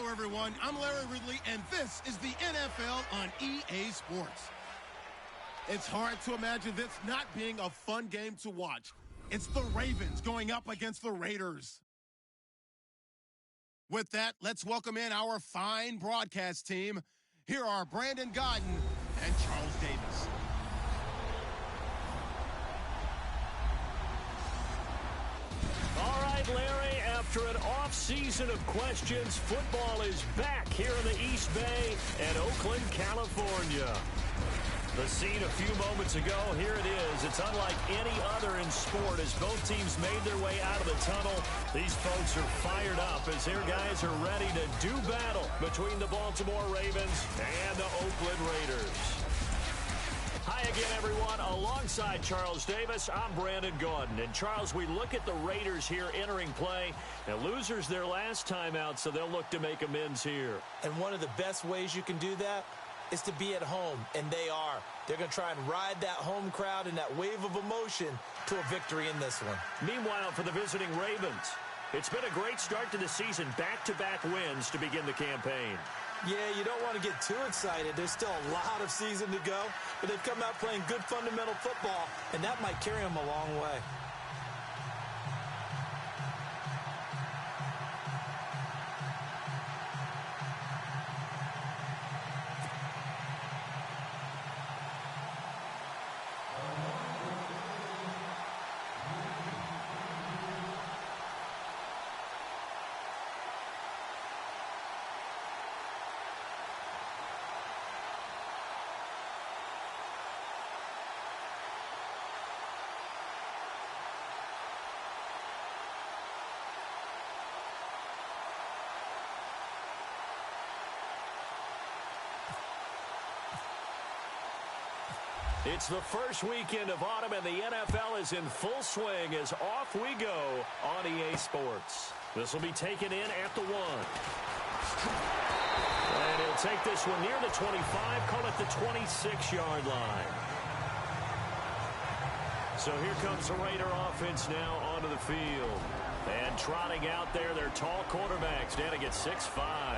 Hello, everyone. I'm Larry Ridley, and this is the NFL on EA Sports. It's hard to imagine this not being a fun game to watch. It's the Ravens going up against the Raiders. With that, let's welcome in our fine broadcast team. Here are Brandon Godden and Charles Davis. All right, Larry, after an off-season of questions, football is back here in the East Bay and Oakland, California. The scene a few moments ago, here it is. It's unlike any other in sport as both teams made their way out of the tunnel. These folks are fired up as their guys are ready to do battle between the Baltimore Ravens and the Oakland Raiders. Hi again, everyone. Alongside Charles Davis, I'm Brandon Gaudin. And Charles, we look at the Raiders here entering play. And losers their last time out, so they'll look to make amends here. And one of the best ways you can do that is to be at home, and they are. They're going to try and ride that home crowd and that wave of emotion to a victory in this one. Meanwhile, for the visiting Ravens, it's been a great start to the season. Back-to-back wins to begin the campaign. Yeah, you don't want to get too excited. There's still a lot of season to go, but they've come out playing good fundamental football, and that might carry them a long way. It's the first weekend of autumn, and the NFL is in full swing as off we go on EA Sports. This will be taken in at the 1. And he'll take this one near the 25, call it the 26-yard line. So here comes the Raider offense now onto the field. And trotting out there, their tall quarterback standing at 6'5".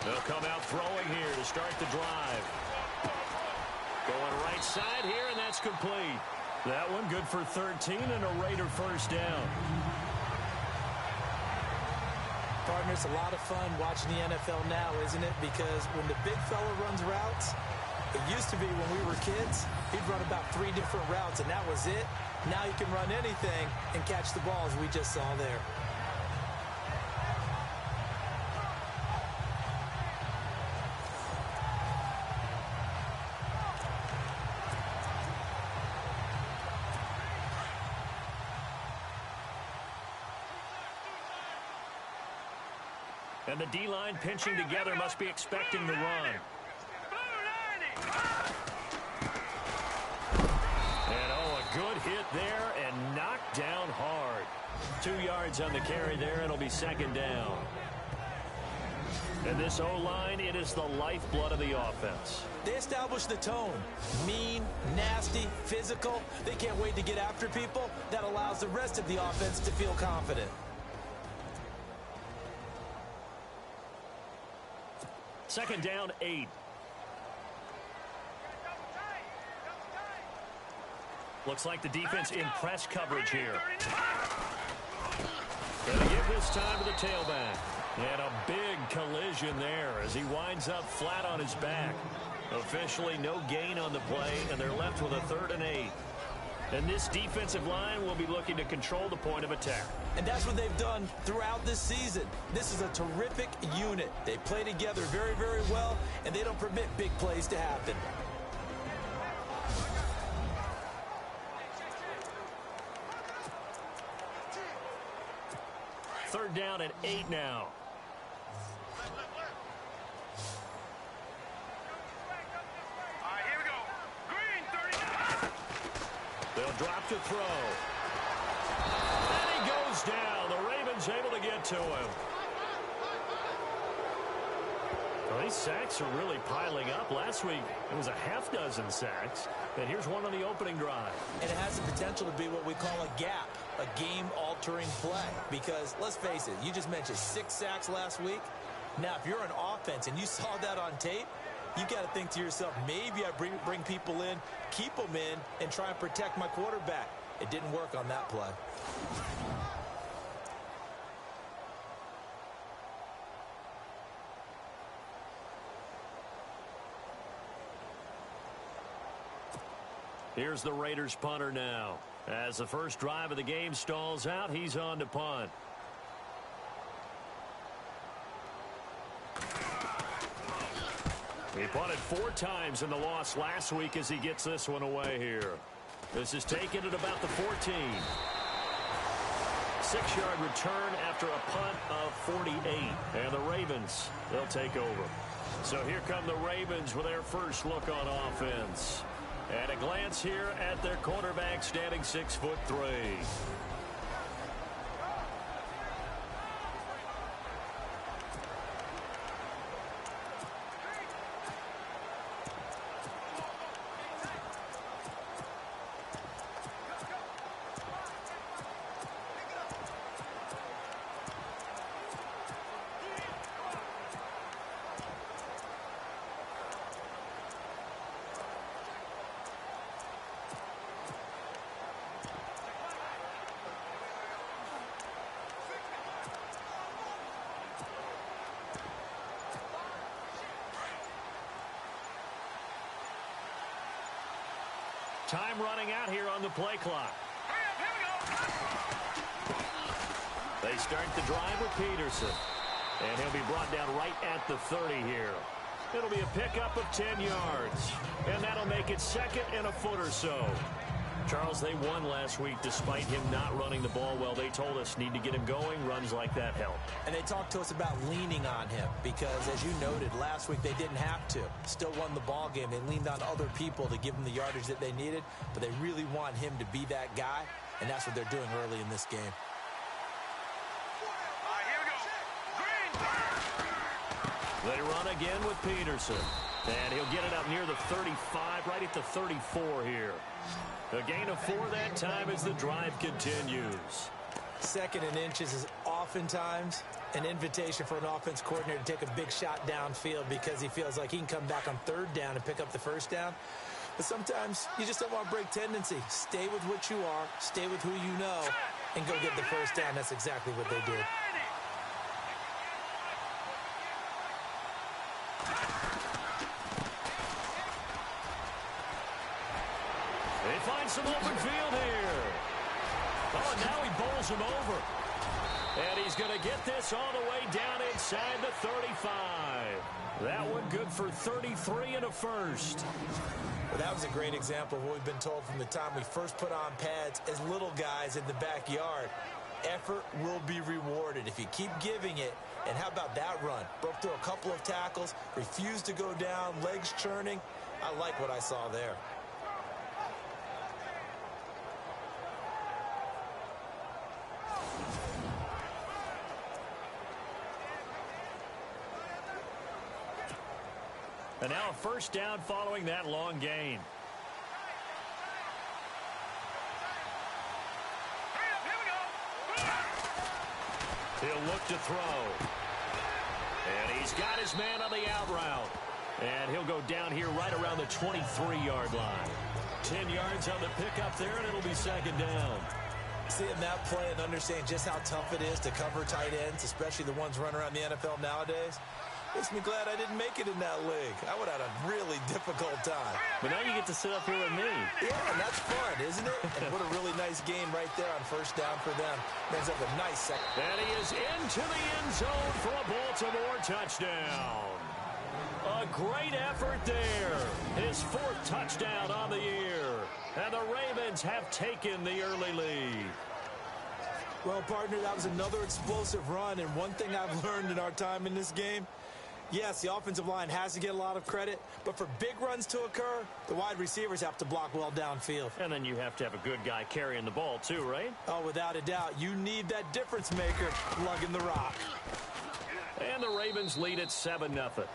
They'll come out throwing here to start the drive. Going right side here, and that's complete. That one good for 13 and a Raider first down. Partner, it's a lot of fun watching the NFL now, isn't it? Because when the big fella runs routes, it used to be when we were kids, he'd run about 3 different routes, and that was it. Now you can run anything and catch the ball, as we just saw there. And the D-line pinching together must be expecting the run. And a good hit there and knocked down hard. 2 yards on the carry there. It'll be second down. And this O-line, it is the lifeblood of the offense. They establish the tone. Mean, nasty, physical. They can't wait to get after people. That allows the rest of the offense to feel confident. Second down, 8. Looks like the defense in press coverage here. Going to give this time to the tailback. And a big collision there as he winds up flat on his back. Officially no gain on the play, and they're left with a 3rd and 8. And this defensive line will be looking to control the point of attack. And that's what they've done throughout this season. This is a terrific unit. They play together very, very well, and they don't permit big plays to happen. Third down and 8 now. drop to throw. And he goes down. The Ravens able to get to him. Well, these sacks are really piling up. Last week, it was a half-dozen sacks. And here's one on the opening drive. And it has the potential to be what we call a gap, a game-altering play. Because, let's face it, you just mentioned 6 sacks last week. Now, if you're an offense and you saw that on tape, you got to think to yourself, maybe I bring people in, keep them in, and try and protect my quarterback. It didn't work on that play. Here's the Raiders punter now. As the first drive of the game stalls out, he's on to punt. He punted 4 times in the loss last week as he gets this one away here. This is taken at about the 14. 6-yard return after a punt of 48. And the Ravens, they'll take over. So here come the Ravens with their first look on offense. At a glance here at their quarterback, standing 6'3". Time running out here on the play clock. They start the drive with Peterson. And he'll be brought down right at the 30 here. It'll be a pickup of 10 yards. And that'll make it second and a foot or so. Charles, they won last week despite him not running the ball well. They told us need to get him going. Runs like that help. And they talked to us about leaning on him because, as you noted, last week they didn't have to. Still won the ball game. They leaned on other people to give them the yardage that they needed, but they really want him to be that guy, and that's what they're doing early in this game. They run again with Peterson. And he'll get it up near the 35, right at the 34 here. A gain of 4 that time as the drive continues. Second and inches is oftentimes an invitation for an offense coordinator to take a big shot downfield because he feels like he can come back on 3rd down and pick up the 1st down. But sometimes you just don't want to break tendency. Stay with what you are, stay with who you know, and go get the 1st down. That's exactly what they did. They find some open field here. Oh, and now he bowls him over. And he's going to get this all the way down inside the 35. That one good for 33 and a first. Well, that was a great example of what we've been told from the time we first put on pads as little guys in the backyard. Effort will be rewarded if you keep giving it. And how about that run? Broke through a couple of tackles, refused to go down, legs churning. I like what I saw there. And now a 1st down following that long gain. He'll look to throw. And he's got his man on the out route. And he'll go down here right around the 23-yard line. 10 yards on the pickup there, and it'll be 2nd down. Seeing that play and understanding just how tough it is to cover tight ends, especially the ones running around the NFL nowadays, makes me glad I didn't make it in that league. I would have had a really difficult time. But now you get to sit up here with me. Yeah, and that's fun, isn't it? And what a really nice game right there on 1st down for them. Brings up a nice second. And he is into the end zone for a Baltimore touchdown. A great effort there. His 4th touchdown on the year. And the Ravens have taken the early lead. Well, partner, that was another explosive run. And one thing I've learned in our time in this game, Yes, the offensive line has to get a lot of credit, but for big runs to occur, the wide receivers have to block well downfield. And then you have to have a good guy carrying the ball too, right? Oh, without a doubt. You need that difference maker lugging the rock. And the Ravens lead at 7-0.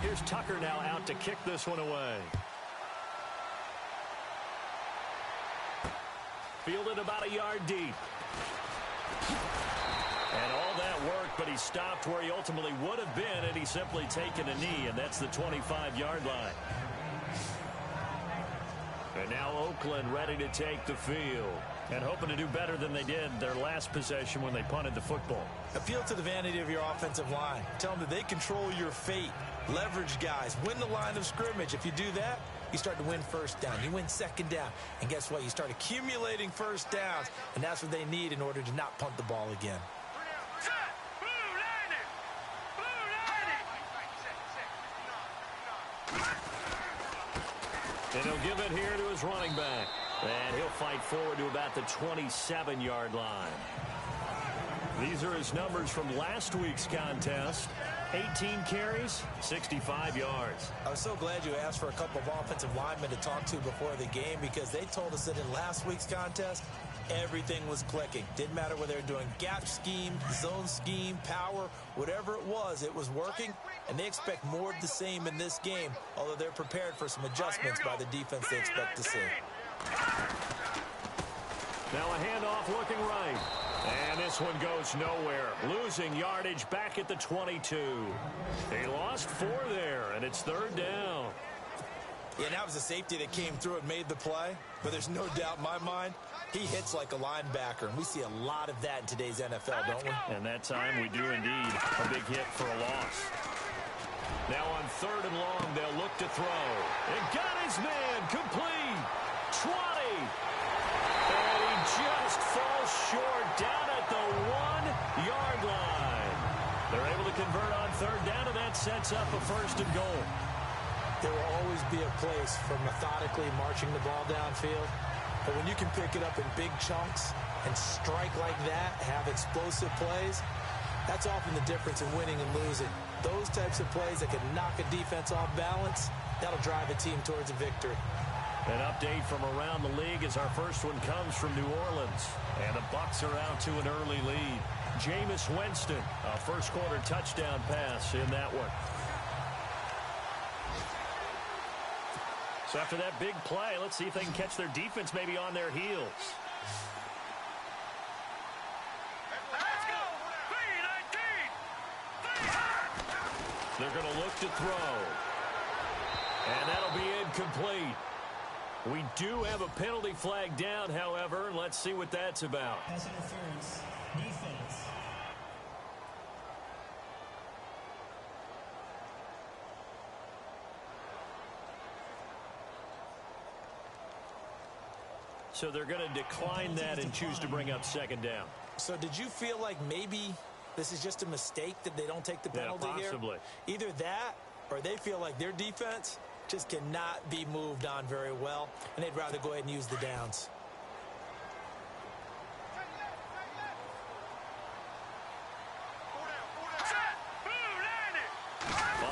Here's Tucker now out to kick this one away. Fielded about a yard deep. And all that work, but he stopped where he ultimately would have been had he simply taken a knee, and that's the 25-yard line. And now Oakland ready to take the field and hoping to do better than they did their last possession when they punted the football. Appeal to the vanity of your offensive line. Tell them that they control your fate. Leverage guys. Win the line of scrimmage. If you do that, you start to win first down. You win second down. And guess what? You start accumulating first downs, and that's what they need in order to not punt the ball again. And he'll give it here to his running back. And he'll fight forward to about the 27-yard line. These are his numbers from last week's contest. 18 carries, 65 yards. I was so glad you asked for a couple of offensive linemen to talk to before the game, because they told us that in last week's contest, everything was clicking. Didn't matter whether they were doing gap scheme, zone scheme, power, whatever it was working, and they expect more of the same in this game, although they're prepared for some adjustments by the defense they expect to see. Now a handoff looking right. And this one goes nowhere. Losing yardage back at the 22. They lost 4 there, and it's third down. Yeah, that was a safety that came through and made the play, but there's no doubt in my mind, he hits like a linebacker, and we see a lot of that in today's NFL, don't we? And that time we do indeed. A big hit for a loss. Now on third and long, they'll look to throw. And got his man complete. 20. And he just falls short down at the 1-yard line. They're able to convert on third down, and that sets up a first and goal. There will always be a place for methodically marching the ball downfield. But when you can pick it up in big chunks and strike like that, have explosive plays, that's often the difference in winning and losing. Those types of plays that can knock a defense off balance, that'll drive a team towards a victory. An update from around the league as our first one comes from New Orleans. And the Bucs are out to an early lead. Jameis Winston, a first-quarter touchdown pass in that one. So after that big play, let's see if they can catch their defense maybe on their heels. They're going to look to throw. And that'll be incomplete. We do have a penalty flag down, however. Let's see what that's about. Pass interference, defense. So they're going to decline that and choose to bring up second down. So did you feel like maybe this is just a mistake that they don't take the penalty here? Possibly. Either that or they feel like their defense just cannot be moved on very well, and they'd rather go ahead and use the downs.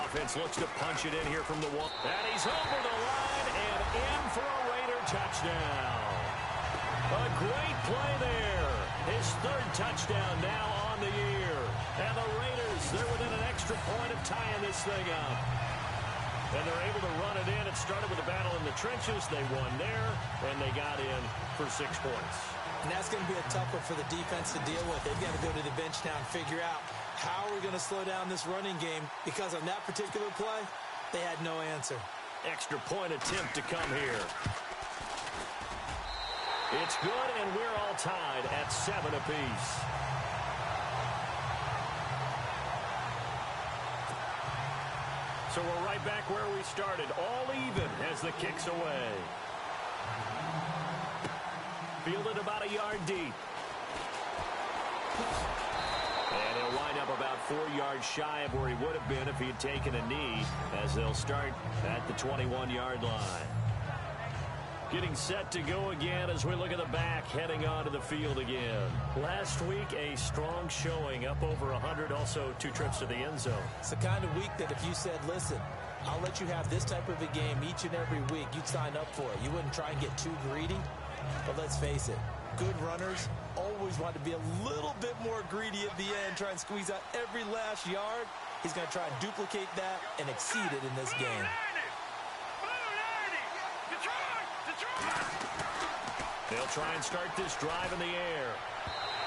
Offense looks to punch it in here from the wall. And he's over the line and in for a Raider touchdown. A great play there. His third touchdown now on the year. And the Raiders, they're within an extra point of tying this thing up. And they're able to run it in. It started with a battle in the trenches. They won there, and they got in for 6 points. And that's going to be a tough one for the defense to deal with. They've got to go to the bench now and figure out how we're going to slow down this running game, because on that particular play, they had no answer. Extra point attempt to come here. It's good, and we're all tied at 7 apiece. So we're right back where we started, all even as the kick's away. Fielded about a yard deep. And he'll wind up about 4 yards shy of where he would have been if he had taken a knee, as they'll start at the 21-yard line. Getting set to go again as we look at the back, heading onto the field again. Last week, a strong showing, up over 100, also 2 trips to the end zone. It's the kind of week that if you said, listen, I'll let you have this type of a game each and every week, you'd sign up for it. You wouldn't try and get too greedy. But let's face it, good runners always want to be a little bit more greedy at the end, try and squeeze out every last yard. He's going to try and duplicate that and exceed it in this game. They'll try and start this drive in the air.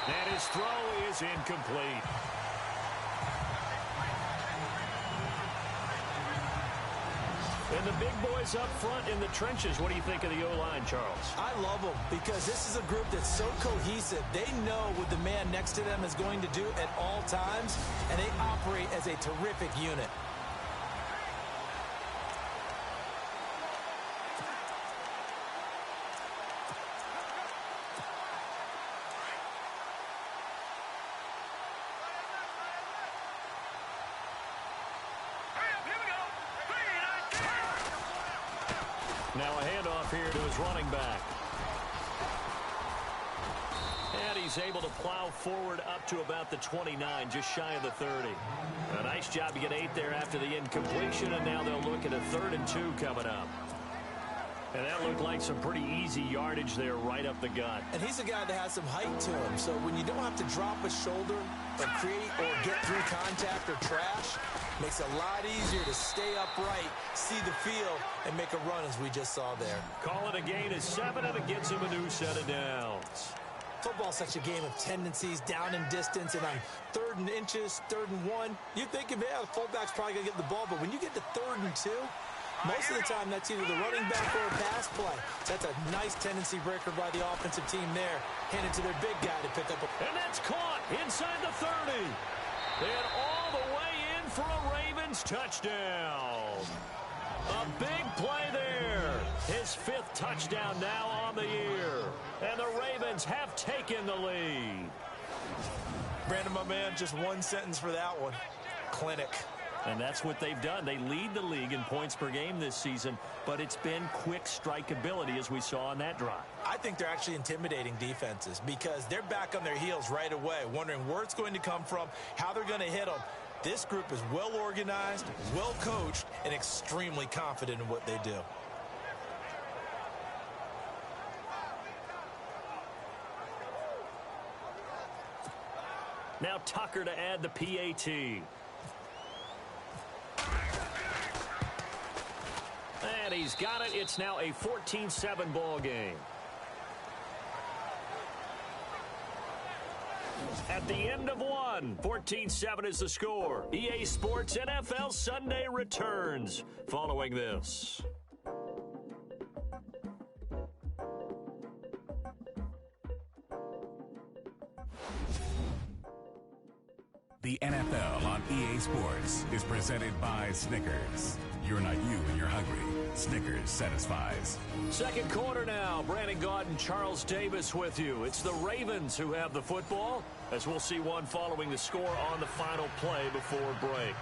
And his throw is incomplete. And the big boys up front in the trenches. What do you think of the O-line, Charles? I love them because this is a group that's so cohesive. They know what the man next to them is going to do at all times, and they operate as a terrific unit. Now a handoff here to his running back. And he's able to plow forward up to about the 29, just shy of the 30. A nice job to get 8 there after the incompletion, and now they'll look at a 3rd and 2 coming up. And that looked like some pretty easy yardage there right up the gut. And he's a guy that has some height to him, so when you don't have to drop a shoulder and create or get through contact or trash, makes it a lot easier to stay upright, see the field, and make a run as we just saw there. Call it a gain of 7, and it gets him a new set of downs. Football's such a game of tendencies, down in distance, and on 3rd and inches, 3rd and 1, you're thinking, yeah, the fullback's probably going to get the ball, but when you get to 3rd and 2, most of the time that's either the running back or a pass play. So that's a nice tendency breaker by the offensive team there. Hand it to their big guy to pick up. And that's caught inside the 30. And all the way in for a Ravens touchdown. A big play there. His 5th touchdown now on the year. And the Ravens have taken the lead. Brandon, my man, just one sentence for that one. Clinic. And that's what they've done. They lead the league in points per game this season, but it's been quick strikeability as we saw on that drive. I think they're actually intimidating defenses because they're back on their heels right away, wondering where it's going to come from, how they're going to hit them. This group is well organized, well coached, and extremely confident in what they do. Now Tucker to add the PAT. And he's got it. It's now a 14-7 ball game. At the end of one, 14-7 is the score. EA Sports NFL Sunday returns following this. The NFL on EA Sports is presented by Snickers. You're not you when you're hungry. Snickers satisfies. Second quarter now. Brandon Gaudin, Charles Davis with you. It's the Ravens who have the football, as we'll see one following the score on the final play before break.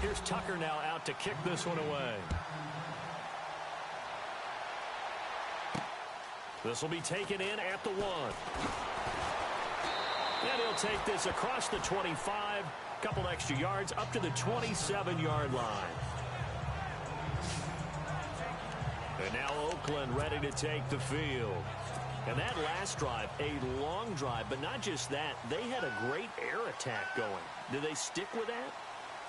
Here's Tucker now out to kick this one away. This will be taken in at the 1. And he'll take this across the 25, couple extra yards, up to the 27-yard line. And now Oakland ready to take the field. And that last drive, a long drive, but not just that, they had a great air attack going. Did they stick with that?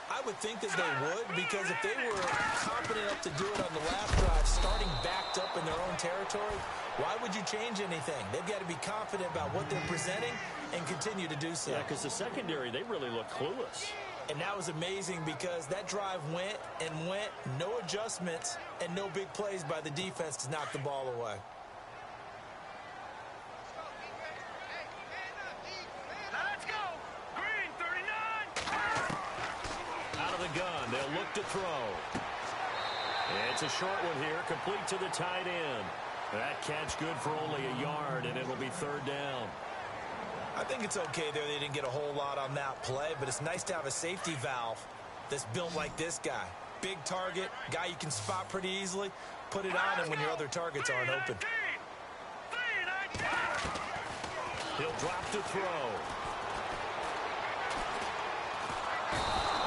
I would think that they would, because if they were confident enough to do it on the last drive, starting backed up in their own territory, why would you change anything? They've got to be confident about what they're presenting and continue to do so. Yeah, because the secondary, they really look clueless. And that was amazing because that drive went and went, no adjustments, and no big plays by the defense to knock the ball away. Gun. They'll look to throw. It's a short one here, complete to the tight end. That catch good for only a yard, and it'll be third down. I think it's okay there. They didn't get a whole lot on that play, but it's nice to have a safety valve that's built like this guy. Big target, guy you can spot pretty easily. Put it on him when your other targets aren't open. He'll drop to throw.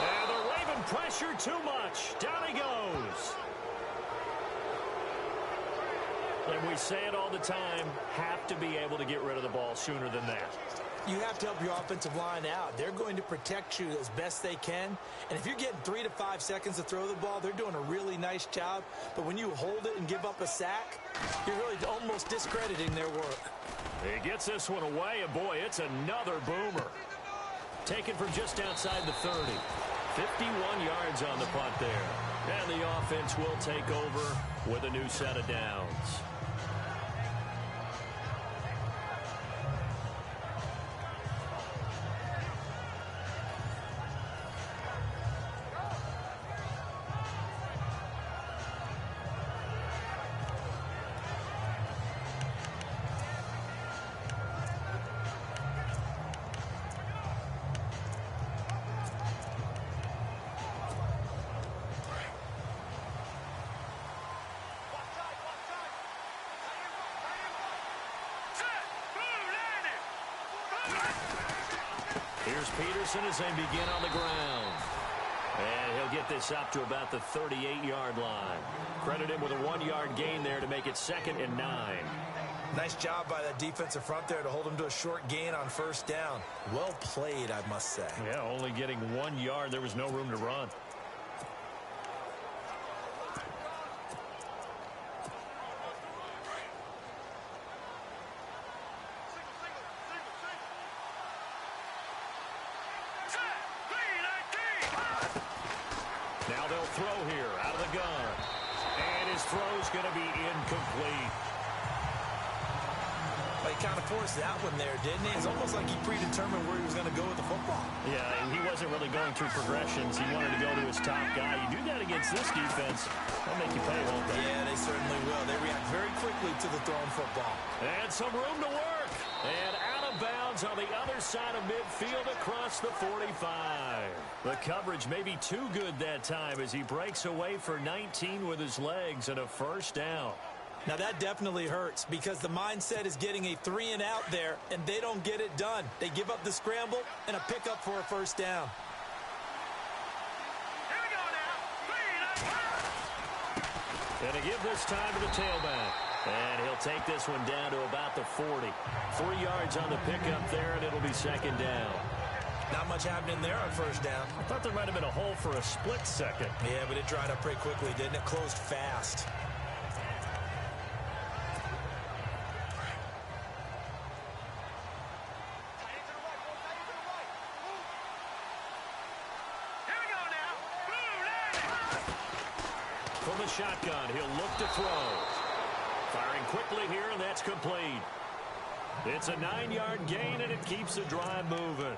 And the Raven pressure too much. Down he goes. And we say it all the time, have to be able to get rid of the ball sooner than that. You have to help your offensive line out. They're going to protect you as best they can. And if you're getting 3 to 5 seconds to throw the ball, they're doing a really nice job. But when you hold it and give up a sack, you're really almost discrediting their work. He gets this one away, and boy, it's another boomer. Taken from just outside the 30. 51 yards on the punt there. And the offense will take over with a new set of downs. Here's Peterson as they begin on the ground. And he'll get this up to about the 38-yard line. Credit him with a 1-yard gain there to make it 2nd and 9. Nice job by that defensive front there to hold him to a short gain on first down. Well played, I must say. Yeah, only getting 1 yard. There was no room to run. Now they'll throw here out of the gun. And his throw's going to be incomplete. Well, he kind of forced that one there, didn't he? It's almost like he predetermined where he was going to go with the football. Yeah, and he wasn't really going through progressions. He wanted to go to his top guy. You do that against this defense, they'll make you pay, won't they? Yeah, they certainly will. They react very quickly to the thrown football. And some room to work. And out of bounds on the other side of midfield across the 45. The coverage may be too good that time as he breaks away for 19 with his legs and a first down. Now that definitely hurts because the mindset is getting a 3-and-out there, and they don't get it done. They give up the scramble and a pickup for a first down. Here we go now. And to give this time to the tailback. And he'll take this one down to about the 40. 3 yards on the pickup there, and it'll be 2nd down. Not much happening there on first down. I thought there might have been a hole for a split second. Yeah, but it dried up pretty quickly, didn't it? Closed fast. From the shotgun, he'll look to throw. Firing quickly here, and that's complete. It's a 9-yard gain, and it keeps the drive moving.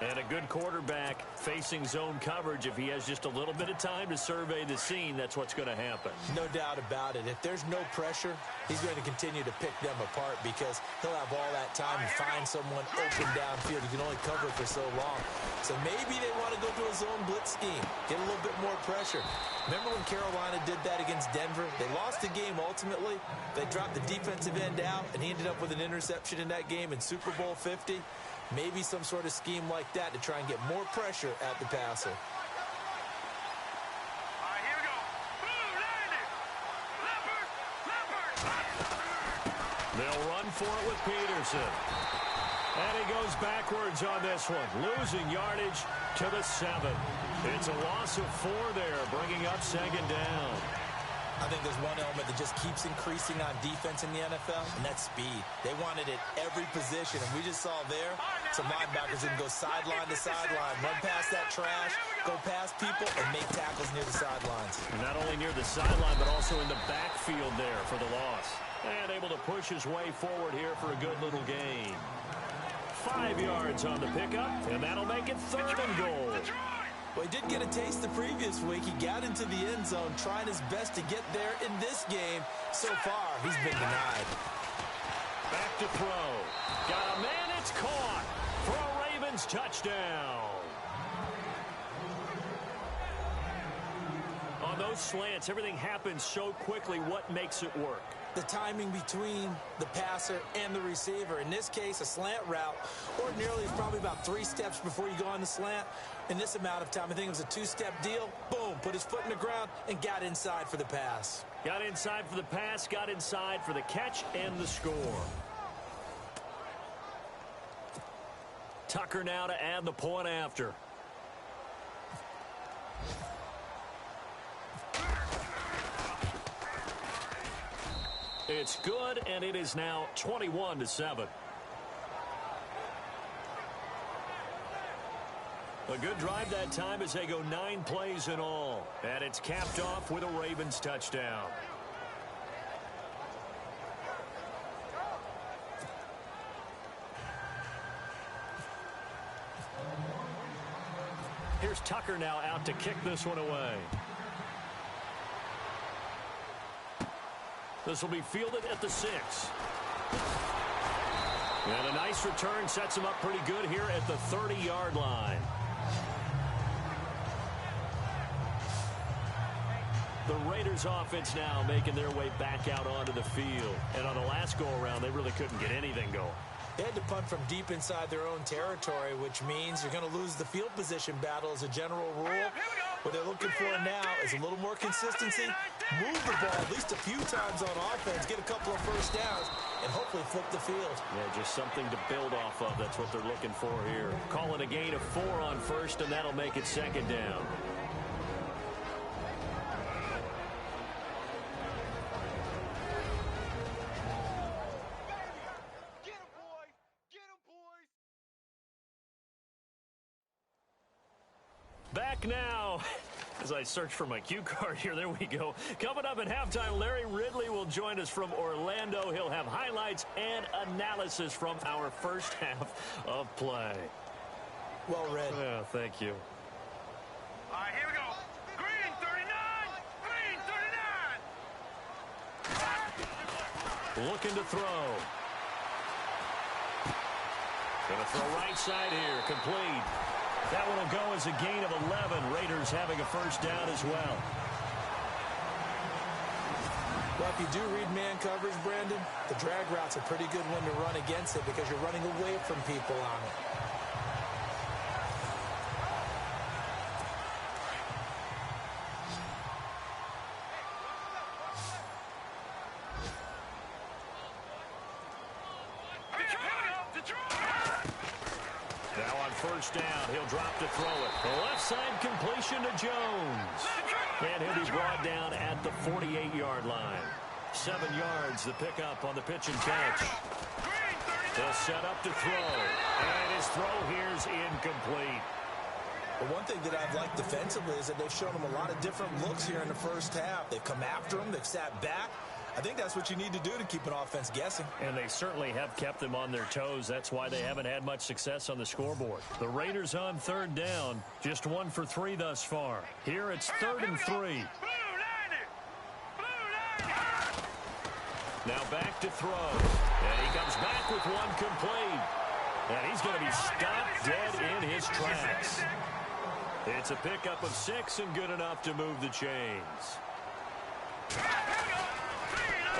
And a good quarterback facing zone coverage. If he has just a little bit of time to survey the scene, that's what's going to happen. No doubt about it. If there's no pressure, he's going to continue to pick them apart because he'll have all that time to find someone open downfield. He can only cover for so long. So maybe they want to go to a zone blitz scheme, get a little bit more pressure. Remember when Carolina did that against Denver? They lost the game ultimately. They dropped the defensive end out, and he ended up with an interception in that game in Super Bowl 50. Maybe some sort of scheme like that to try and get more pressure at the passer. All right, here we go. Boom, landed. Leopard. They'll run for it with Peterson. And he goes backwards on this one, losing yardage to the 7. It's a loss of 4 there, bringing up 2nd down. I think there's one element that just keeps increasing on defense in the NFL, and that's speed. They want it at every position, and we just saw there some linebackers who can go sideline to sideline, run past that trash, go past people, and make tackles near the sidelines. Not only near the sideline, but also in the backfield there for the loss. And able to push his way forward here for a good little gain. 5 yards on the pickup, and that'll make it 3rd and goal. Well, he did get a taste the previous week. He got into the end zone trying his best to get there in this game. So far, he's been denied. Back to throw. Got a man, it's caught for a Ravens touchdown. On those slants, everything happens so quickly. What makes it work? The timing between the passer and the receiver. In this case, a slant route ordinarily is probably about 3 steps before you go on the slant. In this amount of time, I think it was a 2-step deal. Boom, put his foot in the ground and got inside for the pass. Got inside for the pass, got inside for the catch and the score. Tucker now to add the point after. It's good, and it is now 21-7. A good drive that time as they go 9 plays in all. And it's capped off with a Ravens touchdown. Here's Tucker now out to kick this one away. This will be fielded at the 6. And a nice return sets him up pretty good here at the 30-yard line. The Raiders offense now making their way back out onto the field. And on the last go-around, they really couldn't get anything going. They had to punt from deep inside their own territory, which means you're going to lose the field position battle as a general rule. What they're looking for now is a little more consistency, move the ball at least a few times on offense, get a couple of first downs, and hopefully flip the field. Yeah, just something to build off of. That's what they're looking for here. Calling a gain of 4 on first, and that'll make it 2nd down. Back now, as I search for my cue card here, there we go. Coming up at halftime, Larry Ridley will join us from Orlando. He'll have highlights and analysis from our first half of play. Well read. Yeah, thank you. All right, here we go. Green 39. Green 39. Looking to throw. Gonna throw right side here, complete. That one will go as a gain of 11. Raiders having a first down as well. Well, if you do read man coverage, Brandon, the drag route's a pretty good one to run against it because you're running away from people on it. First down, he'll drop to throw it. The left side completion to Jones. And he'll be brought down at the 48-yard line. 7 yards, the pickup on the pitch and catch. He'll set up to throw. And his throw here's incomplete. But one thing that I've liked defensively is that they've shown him a lot of different looks here in the first half. They've come after him. They've sat back. I think that's what you need to do to keep an offense guessing. And they certainly have kept them on their toes. That's why they haven't had much success on the scoreboard. The Raiders on 3rd down. Just 1 for 3 thus far. Here it's 3rd and 3. Now back to throw. And he comes back with one complete. And he's going to be stopped dead in his tracks. It's a pickup of 6 and good enough to move the chains.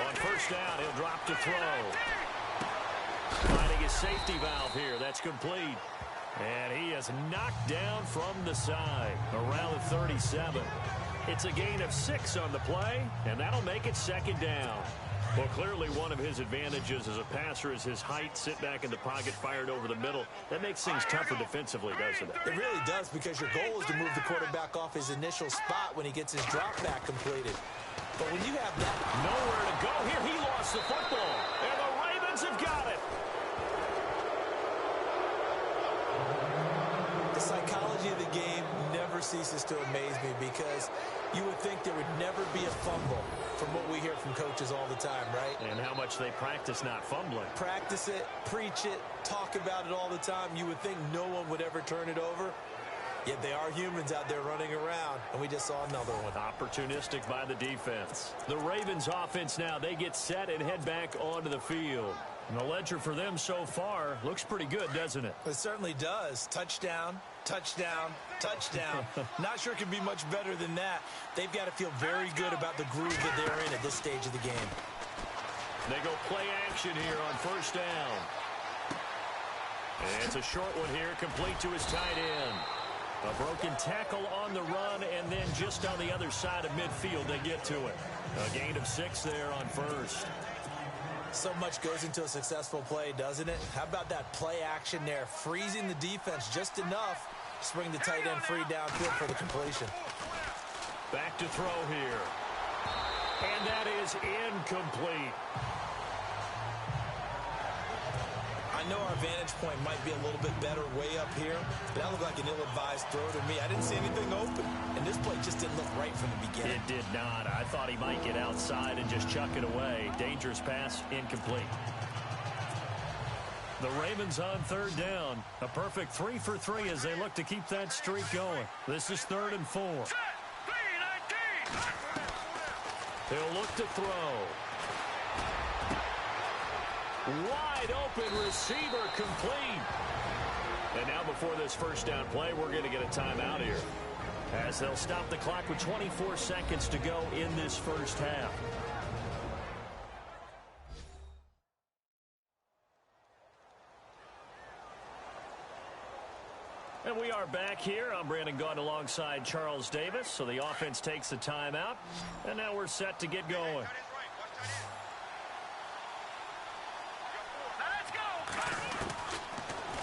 On first down, he'll drop to throw. Finding his safety valve here. That's complete. And he is knocked down from the side around the 37. It's a gain of 6 on the play, and that'll make it 2nd down. Well, clearly one of his advantages as a passer is his height. Sit back in the pocket, fired over the middle. That makes things tougher defensively, doesn't it? It really does, because your goal is to move the quarterback off his initial spot when he gets his drop back completed. But when you have that... Nowhere to go here. He lost the football. And the Ravens have got it. The psychology of the game never ceases to amaze me, because you would think there would never be a fumble from what we hear from coaches all the time, right? And how much they practice not fumbling. Practice it, preach it, talk about it all the time. You would think no one would ever turn it over. Yet they are humans out there running around, and we just saw another one. Opportunistic by the defense. The Ravens offense now, they get set and head back onto the field. And the ledger for them so far looks pretty good, doesn't it? It certainly does. Touchdown, touchdown, touchdown. Not sure it can be much better than that. They've got to feel very good about the groove that they're in at this stage of the game. They go play action here on first down. And it's a short one here, complete to his tight end. A broken tackle on the run, and then just on the other side of midfield, they get to it. A gain of 6 there on first. So much goes into a successful play, doesn't it? How about that play action there, freezing the defense just enough to bring the tight end free downfield for the completion. Back to throw here. And that is incomplete. I know our vantage point might be a little bit better way up here, but that looked like an ill-advised throw to me. I didn't see anything open, and this play just didn't look right from the beginning. It did not. I thought he might get outside and just chuck it away. Dangerous pass, incomplete. The Ravens on third down. A perfect 3 for 3 as they look to keep that streak going. This is 3rd and 4. They'll look to throw. Wide open receiver, complete. And now before this first down play, we're going to get a timeout here, as they'll stop the clock with 24 seconds to go in this first half. And we are back here. I'm Brandon Gaudin alongside Charles Davis. So the offense takes the timeout, and now we're set to get going.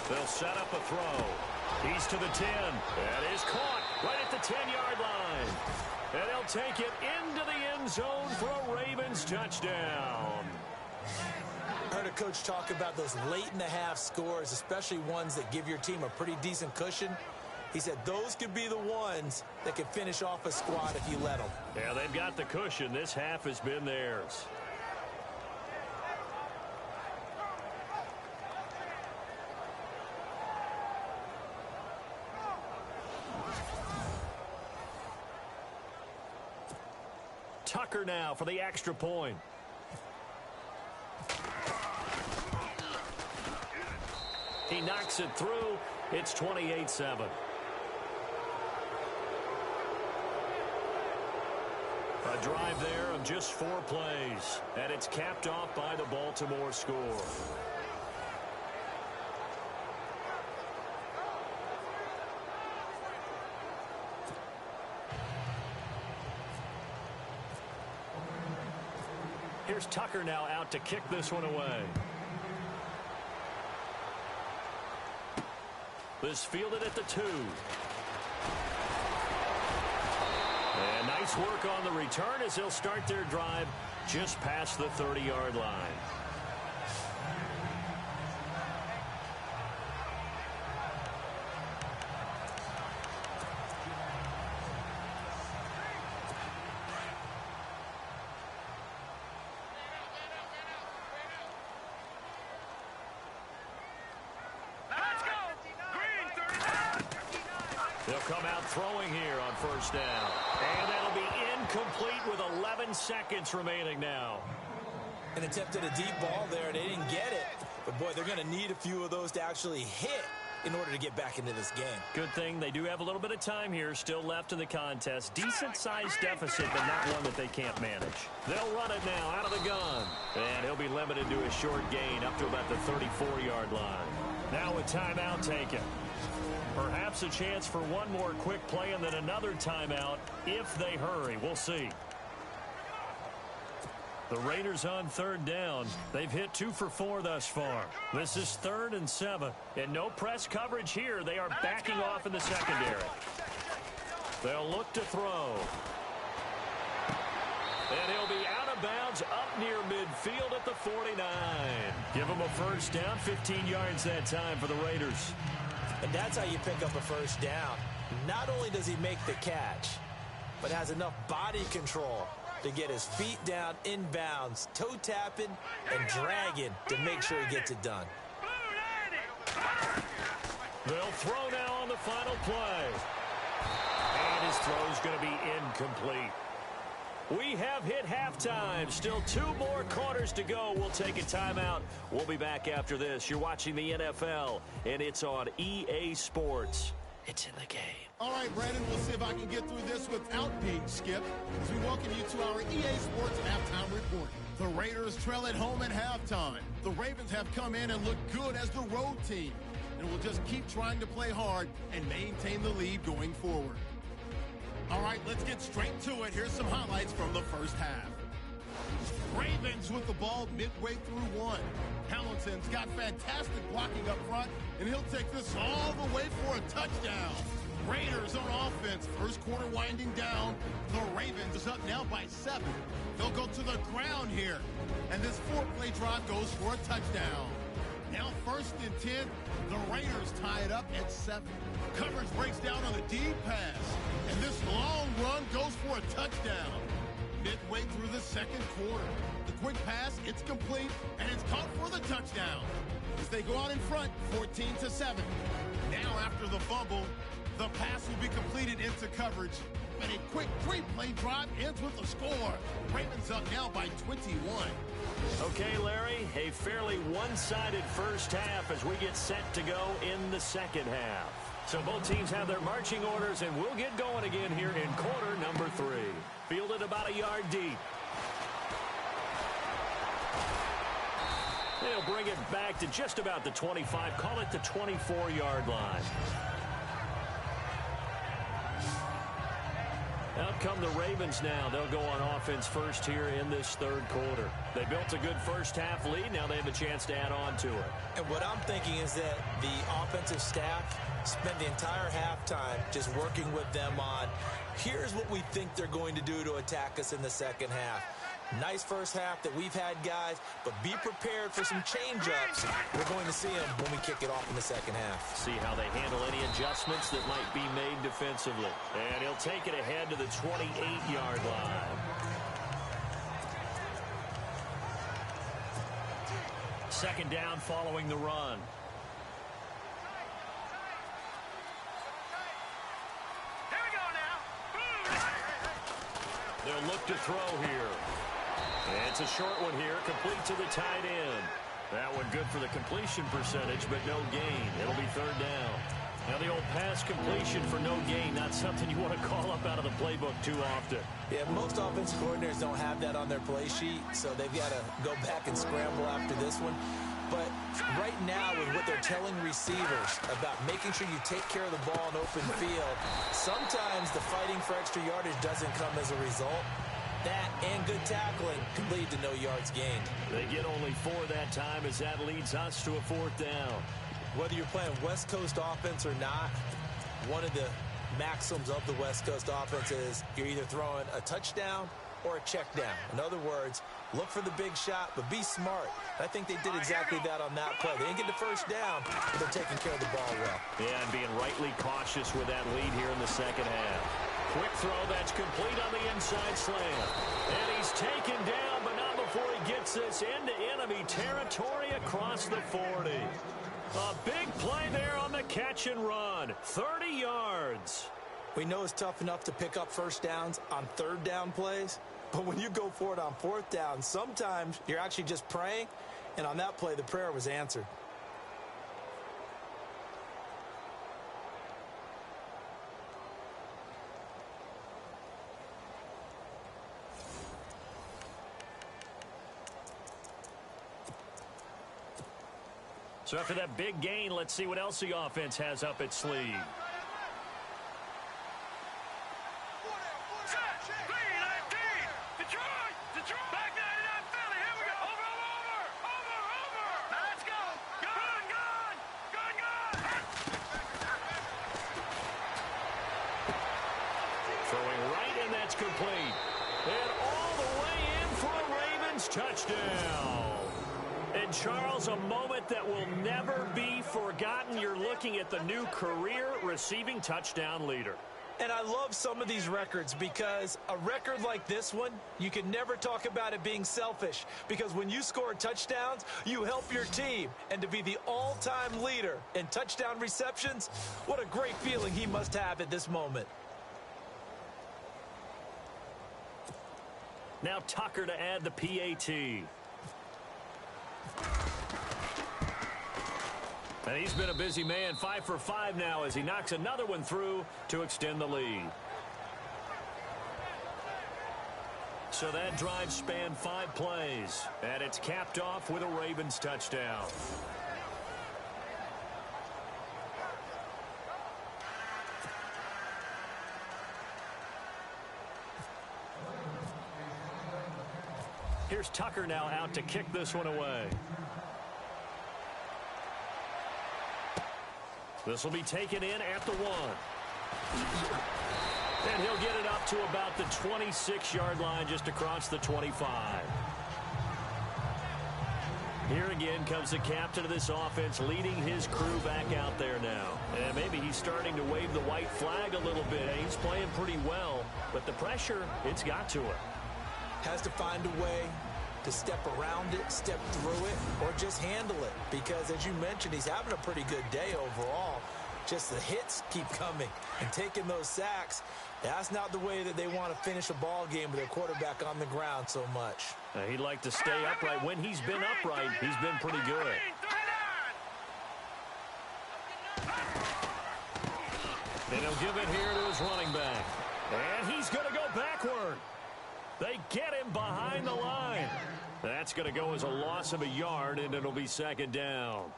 They'll set up a throw. He's to the 10. That is caught right at the 10-yard line. And they'll take it into the end zone for a Ravens touchdown. I heard a coach talk about those late-in-the-half scores, especially ones that give your team a pretty decent cushion. He said those could be the ones that could finish off a squad if you let them. Yeah, they've got the cushion. This half has been theirs. Tucker now for the extra point. He knocks it through. It's 28-7. A drive there of just 4 plays, and it's capped off by the Baltimore score. Here's Tucker now out to kick this one away. This fielded at the 2. And nice work on the return as they'll start their drive just past the 30-yard line. They'll come out throwing here on first down. And that'll be incomplete with 11 seconds remaining now. An attempt at a deep ball there. They didn't get it. But, boy, they're going to need a few of those to actually hit in order to get back into this game. Good thing they do have a little bit of time here still left in the contest. Decent-sized deficit, but not one that they can't manage. They'll run it now out of the gun. And he'll be limited to a short gain up to about the 34-yard line. Now a timeout taken. Perhaps a chance for one more quick play and then another timeout if they hurry. We'll see. The Raiders on third down. They've hit 2 for 4 thus far. This is 3rd and 7. And no press coverage here. They are backing off in the secondary. They'll look to throw. And he'll be out of bounds up near midfield at the 49. Give him a first down, 15 yards that time for the Raiders. And that's how you pick up a first down. Not only does he make the catch, but has enough body control to get his feet down inbounds, toe tapping and dragging to make sure he gets it done. They'll throw now on the final play. And his throw's going to be incomplete. We have hit halftime. Still 2 more quarters to go. We'll take a timeout. We'll be back after this. You're watching the NFL, and it's on EA Sports. It's in the game. All right, Brandon, we'll see if I can get through this without being skipped as we welcome you to our EA Sports halftime report. The Raiders trail at home at halftime. The Ravens have come in and looked good as the road team, and will just keep trying to play hard and maintain the lead going forward. All right, let's get straight to it. Here's some highlights from the first half. Ravens with the ball midway through one. Hamilton's got fantastic blocking up front, and he'll take this all the way for a touchdown. Raiders on offense, first quarter winding down. The Ravens is up now by 7. They'll go to the ground here, and this 4-play drive goes for a touchdown. Now 1st and 10, the Raiders tie it up at 7. Coverage breaks down on the deep pass, and this long run goes for a touchdown. Midway through the second quarter, the quick pass, it's complete, and it's caught for the touchdown. As they go out in front, 14-7. Now after the fumble, the pass will be completed into coverage, and a quick 3-play drive ends with a score. Ravens up now by 21. Okay, Larry, a fairly one-sided first half as we get set to go in the second half. So both teams have their marching orders, and we'll get going again here in quarter number 3. Fielded about a yard deep. They'll bring it back to just about the 25, call it the 24-yard line. Out come the Ravens now. They'll go on offense first here in this third quarter. They built a good first half lead. Now they have a chance to add on to it. And what I'm thinking is that the offensive staff spent the entire halftime just working with them on, here's what we think they're going to do to attack us in the second half. Nice first half that we've had, guys, but be prepared for some change-ups. We're going to see them when we kick it off in the second half. See how they handle any adjustments that might be made defensively. And he'll take it ahead to the 28-yard line. Second down following the run. Here we go now. They'll look to throw here. It's a short one here, complete to the tight end. That one good for the completion percentage, but no gain. It'll be third down. Now the old pass completion for no gain, not something you want to call up out of the playbook too often. Yeah, most offensive coordinators don't have that on their play sheet, so they've got to go back and scramble after this one. But right now, with what they're telling receivers about making sure you take care of the ball in open field, sometimes the fighting for extra yardage doesn't come as a result. That and good tackling can lead to no yards gained. They get only 4 that time as that leads us to a 4th down. Whether you're playing West Coast offense or not, one of the maxims of the West Coast offense is you're either throwing a touchdown or a check down. In other words, look for the big shot, but be smart. I think they did exactly that on that play. They didn't get the first down, but they're taking care of the ball well. Yeah, and being rightly cautious with that lead here in the second half. Quick throw, that's complete on the inside slant. And he's taken down, but not before he gets this into enemy territory across the 40. A big play there on the catch and run. 30 yards. We know it's tough enough to pick up first downs on third down plays, but when you go for it on 4th down, sometimes you're actually just praying, and on that play, the prayer was answered. So after that big gain, let's see what else the offense has up its sleeve. Throwing right, and that's complete. And all the way in for a Ravens touchdown. And, Charles, a moment that will never be forgotten. You're looking at the new career receiving touchdown leader. And I love some of these records because a record like this one, you can never talk about it being selfish because when you score touchdowns, you help your team. And to be the all-time leader in touchdown receptions, what a great feeling he must have at this moment. Now Tucker to add the PAT. And he's been a busy man, 5 for 5 now as he knocks another one through to extend the lead. So that drive spanned 5 plays, and it's capped off with a Ravens touchdown. Here's Tucker now out to kick this one away. This will be taken in at the 1. And he'll get it up to about the 26-yard line just across the 25. Here again comes the captain of this offense leading his crew back out there now. And maybe he's starting to wave the white flag a little bit. He's playing pretty well, but the pressure, it's got to him. Has to find a way to step around it, step through it, or just handle it. Because, as you mentioned, he's having a pretty good day overall. Just the hits keep coming and taking those sacks. That's not the way that they want to finish a ball game with their quarterback on the ground so much. He'd like to stay upright. When he's been upright, he's been pretty good. And he'll give it here to his running back. And he's going to go backward. They get him behind the line. That's going to go as a loss of a yard, and it'll be second down.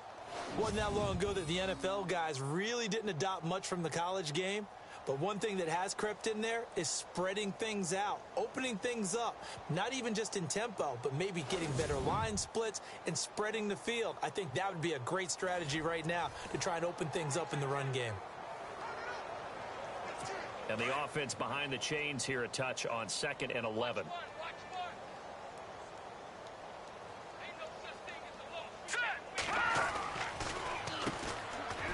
Wasn't that long ago that the NFL guys really didn't adopt much from the college game. But one thing that has crept in there is spreading things out, opening things up, not even just in tempo, but maybe getting better line splits and spreading the field. I think that would be a great strategy right now to try and open things up in the run game. And the offense behind the chains here a touch on 2nd and 11.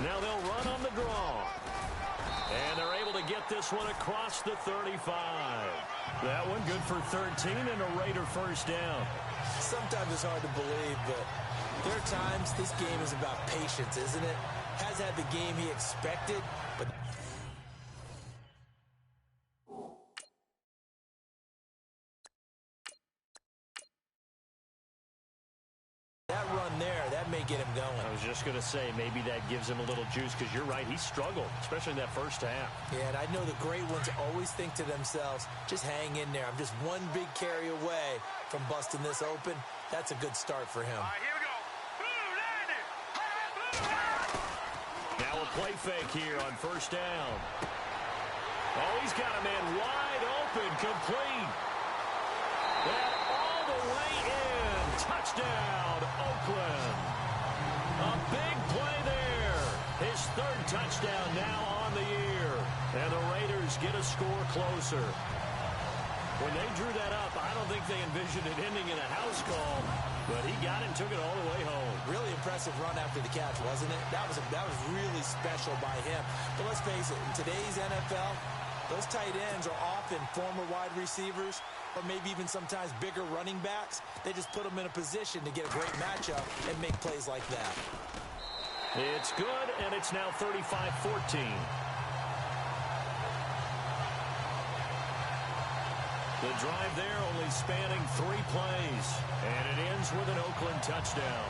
Now they'll run on the draw. And they're able to get this one across the 35. That one good for 13 and a Raider first down. Sometimes it's hard to believe, but there are times this game is about patience, isn't it? Has had the game he expected, but that run there, that may get him going. I was just going to say, maybe that gives him a little juice because you're right, he struggled, especially in that first half. Yeah, and I know the great ones always think to themselves, just hang in there. I'm just one big carry away from busting this open. That's a good start for him. All right, here we go. Now a play fake here on first down. Oh, he's got a man wide open, complete. And all the way in. Touchdown, Oakland. A big play there. His 3rd touchdown now on the year. And the Raiders get a score closer. When they drew that up, I don't think they envisioned it ending in a house call, but he got it and took it all the way home. Really impressive run after the catch, wasn't it? That was really special by him. But let's face it, in today's NFL, those tight ends are often former wide receivers or maybe even sometimes bigger running backs. They just put them in a position to get a great matchup and make plays like that. It's good, and it's now 35-14. The drive there only spanning 3 plays, and it ends with an Oakland touchdown.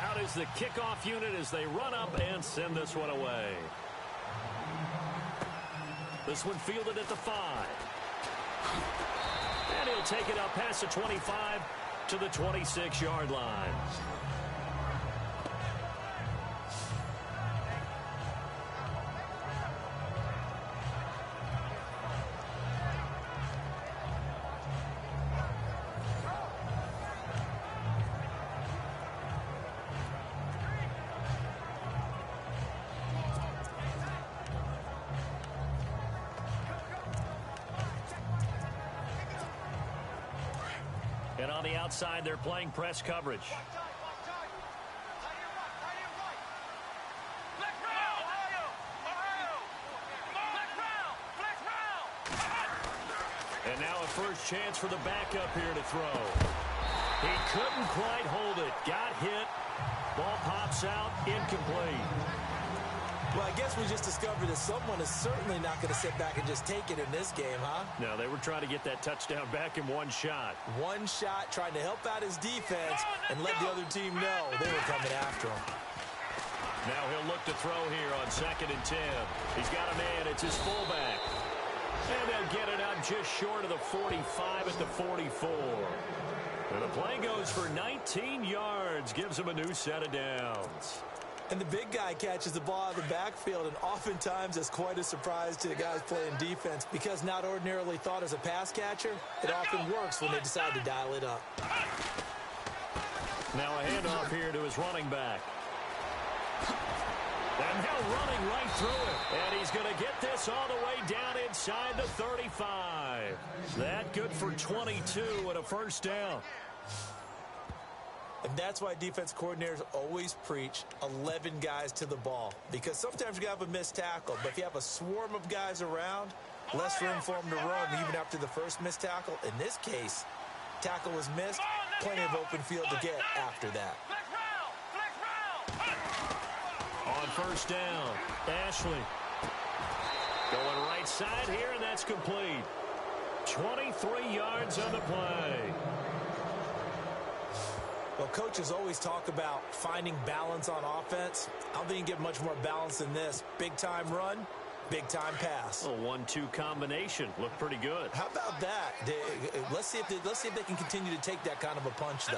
Out is the kickoff unit as they run up and send this one away. This one fielded at the 5. And he'll take it up past the 25 to the 26-yard line. And on the outside, they're playing press coverage. And now a first chance for the backup here to throw. He couldn't quite hold it. Got hit. Ball pops out. Incomplete. Well, I guess we just discovered that someone is certainly not going to sit back and just take it in this game, huh? No, they were trying to get that touchdown back in one shot. One shot, trying to help out his defense and let the other team know they were coming after him. Now he'll look to throw here on 2nd and 10. He's got a man. It's his fullback. And they'll get it out just short of the 45 at the 44. And the play goes for 19 yards. Gives him a new set of downs. And the big guy catches the ball out of the backfield, and oftentimes it's quite a surprise to the guys playing defense because not ordinarily thought as a pass catcher, it often works when they decide to dial it up. Now a handoff here to his running back. And now running right through it. And he's going to get this all the way down inside the 35. That good for 22 and a first down. And that's why defense coordinators always preach 11 guys to the ball. Because sometimes you have a missed tackle, but if you have a swarm of guys around, less room for them to run even after the first missed tackle. In this case, tackle was missed, plenty of open field to get after that. On first down, Ashley. Going right side here, and that's complete. 23 yards on the play. Well, coaches always talk about finding balance on offense. I don't think you can get much more balance than this. Big-time run, big-time pass. A 1-2 combination. Looked pretty good. How about that? Let's see if they can continue to take that kind of a punch, though.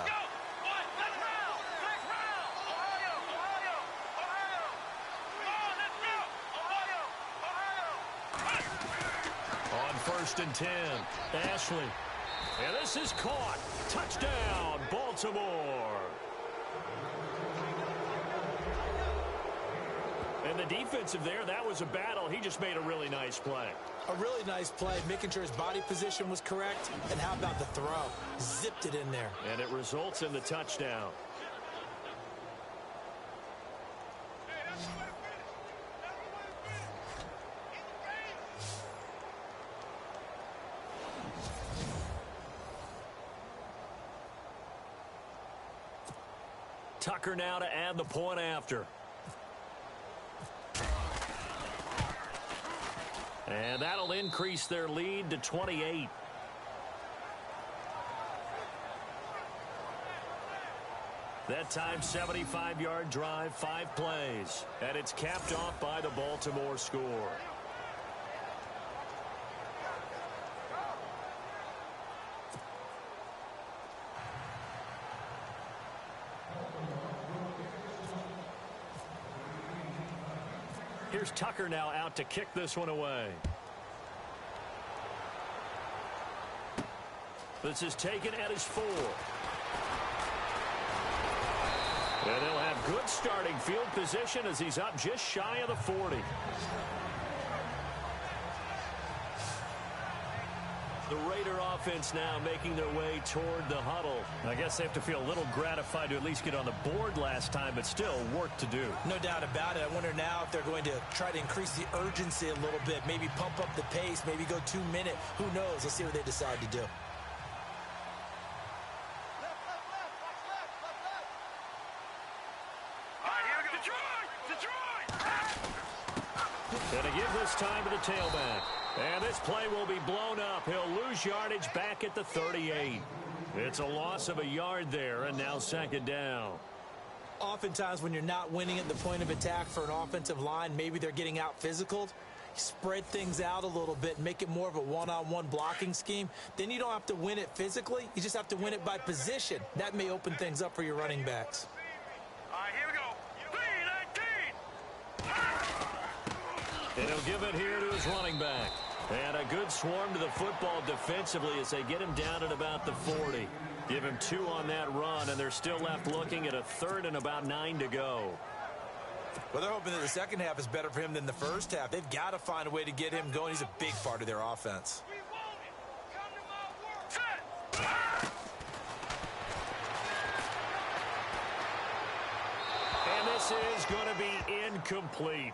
On 1st and 10, Ashley. And this is caught. Touchdown, Baltimore. And the defensive there, that was a battle. He just made a really nice play. A really nice play, making sure his body position was correct. And how about the throw? Zipped it in there. And it results in the touchdown. Tucker now to add the point after. And that'll increase their lead to 28. That time, 75-yard drive, 5 plays. And it's capped off by the Baltimore score. Here's Tucker now out to kick this one away. This is taken at his 4. And they'll have good starting field position as he's up just shy of the 40. The Raider offense now making their way toward the huddle. I guess they have to feel a little gratified to at least get on the board last time, but still work to do. No doubt about it. I wonder now if they're going to try to increase the urgency a little bit, maybe pump up the pace, maybe go 2-minute. Who knows? Let's see what they decide to do. And to give this time to the tailback. And this play will be blown up. He'll lose yardage back at the 38. It's a loss of a yard there, and now 2nd down. Oftentimes when you're not winning at the point of attack for an offensive line, maybe they're getting out physical. Spread things out a little bit, make it more of a one-on-one blocking scheme. Then you don't have to win it physically. You just have to win it by position. That may open things up for your running backs. All right, here we go. 3-19. And he'll give it here to his running back. And a good swarm to the football defensively as they get him down at about the 40. Give him 2 on that run, and they're still left looking at a 3rd and about 9 to go. Well, they're hoping that the second half is better for him than the first half. They've got to find a way to get him going. He's a big part of their offense. this is going to be incomplete.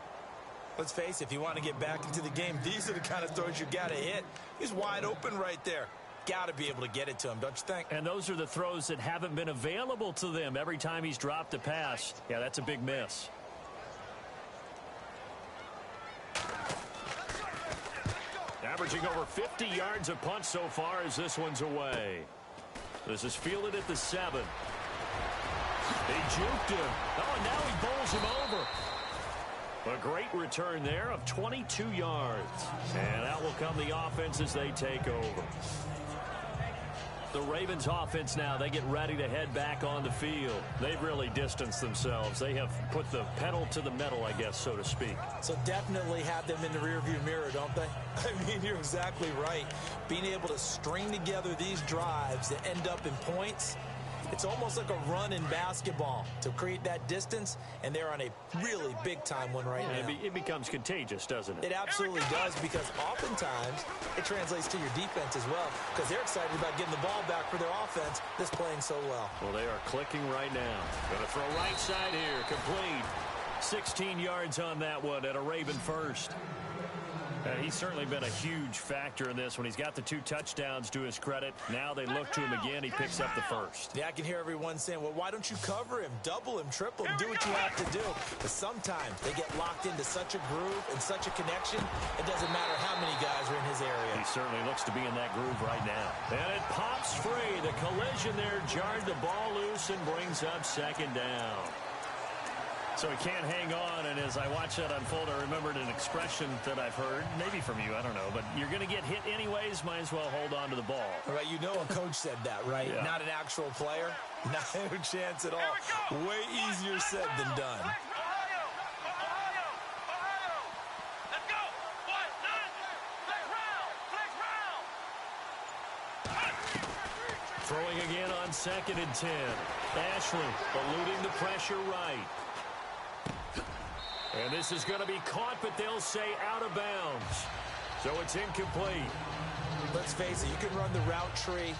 Let's face it, if you want to get back into the game, these are the kind of throws you got to hit. He's wide open right there. Got to be able to get it to him, don't you think? And those are the throws that haven't been available to them every time he's dropped a pass. Yeah, that's a big miss. Averaging over 50 yards a punt so far as this one's away. This is fielded at the 7. They juked him. Oh, and now he bowls him over. A great return there of 22 yards. And out will come the offense as they take over. The Ravens offense now, they get ready to head back on the field. They've really distanced themselves. They have put the pedal to the metal, I guess, so to speak. So definitely have them in the rearview mirror, don't they? I mean, you're exactly right. Being able to string together these drives that end up in points, it's almost like a run in basketball to create that distance, and they're on a really big-time one right now. It becomes contagious, doesn't it? It absolutely does, because oftentimes it translates to your defense as well, because they're excited about getting the ball back for their offense that's playing so well. Well, they are clicking right now. Going to throw right side here, complete. 16 yards on that one at a Raven first. He's certainly been a huge factor in this when he's got the 2 touchdowns to his credit. Now they look to him again. He picks up the first. Yeah, I can hear everyone saying, well, why don't you cover him, double him, triple him, do what you have to do. But sometimes they get locked into such a groove and such a connection, it doesn't matter how many guys are in his area. He certainly looks to be in that groove right now. And it pops free. The collision there jarred the ball loose and brings up second down. So he can't hang on, and as I watch that unfold, I remembered an expression that I've heard, maybe from you, I don't know, but you're going to get hit anyways, might as well hold on to the ball. All right, you know a coach said that, right? Yeah. Not an actual player. Not a chance at all. Way easier said than done. Let's go. Throwing again on 2nd and 10. Ashley eluding the pressure right. And this is going to be caught, but they'll say out of bounds. So it's incomplete. Let's face it, you can run the route tree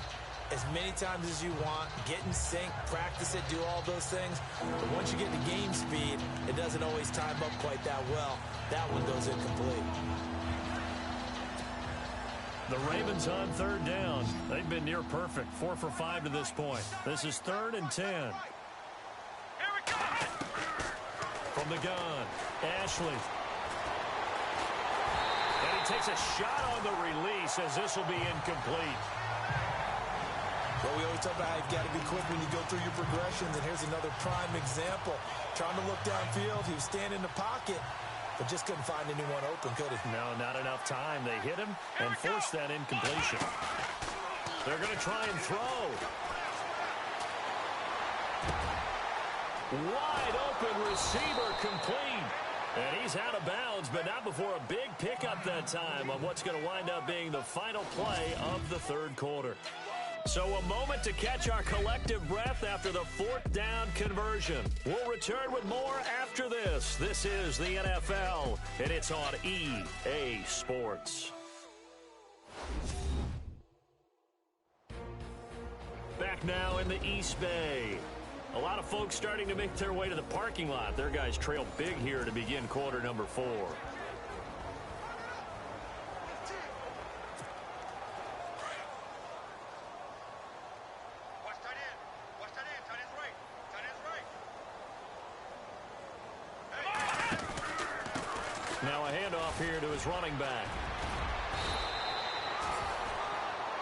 as many times as you want, get in sync, practice it, do all those things. But once you get to game speed, it doesn't always time up quite that well. That one goes incomplete. The Ravens on 3rd down. They've been near perfect, 4 for 5 to this point. This is 3rd and 10. From the gun, Ashley. And he takes a shot on the release as this will be incomplete. Well, we always talk about how you've got to be quick when you go through your progressions, and here's another prime example. Trying to look downfield, he was standing in the pocket, but just couldn't find anyone open, could he? No, not enough time. They hit him and forced that incompletion. They're going to try and throw. Wide open receiver complete. And he's out of bounds, but not before a big pickup that time on what's going to wind up being the final play of the 3rd quarter. So a moment to catch our collective breath after the 4th down conversion. We'll return with more after this. This is the NFL, and it's on EA Sports. Back now in the East Bay. A lot of folks starting to make their way to the parking lot. Their guys trail big here to begin quarter number 4. Now a handoff here to his running back.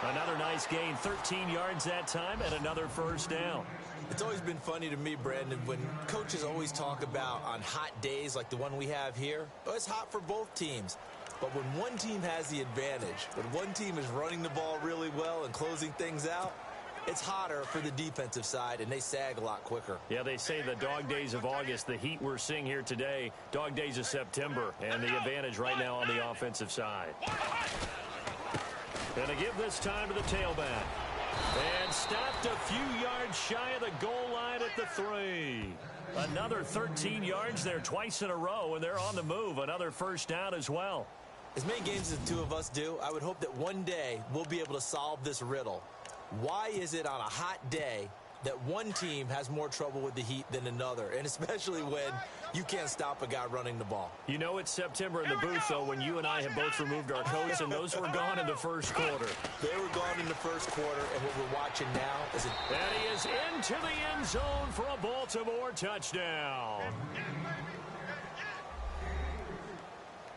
Another nice gain, 13 yards that time, and another first down. It's always been funny to me, Brandon, when coaches always talk about on hot days like the one we have here. Oh, it's hot for both teams. But when one team has the advantage, when one team is running the ball really well and closing things out, it's hotter for the defensive side, and they sag a lot quicker. Yeah, they say the dog days of August, the heat we're seeing here today, dog days of September, and the advantage right now on the offensive side. And to give this time to the tailback. And stopped a few yards shy of the goal line at the 3. Another 13 yards there twice in a row, and they're on the move. Another first down as well. As many games as the two of us do, I would hope that one day we'll be able to solve this riddle. Why is it on a hot day that one team has more trouble with the heat than another, and especially when you can't stop a guy running the ball. You know it's September in the booth, though, when you and I have both removed our coats, and those were gone in the first quarter. They were gone in the first quarter, and what we're watching now is And he is into the end zone for a Baltimore touchdown.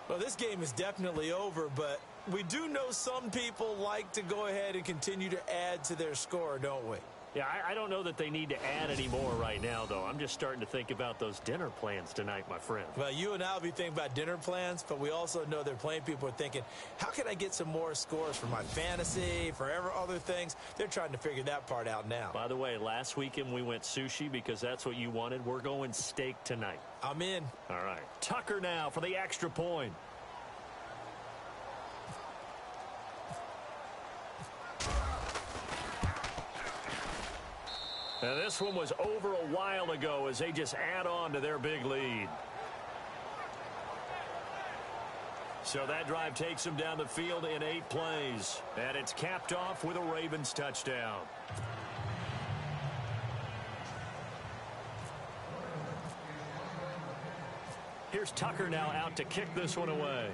Well, this game is definitely over, but we do know some people like to go ahead and continue to add to their score, don't we? Yeah, I don't know that they need to add any more right now, though. I'm just starting to think about those dinner plans tonight, my friend. Well, you and I will be thinking about dinner plans, but we also know their playing people are thinking, how can I get some more scores for my fantasy, for other things? They're trying to figure that part out now. By the way, last weekend we went sushi because that's what you wanted. We're going steak tonight. I'm in. All right. Tucker now for the extra point. And this one was over a while ago as they just add on to their big lead. So that drive takes them down the field in 8 plays. And it's capped off with a Ravens touchdown. Here's Tucker now out to kick this one away.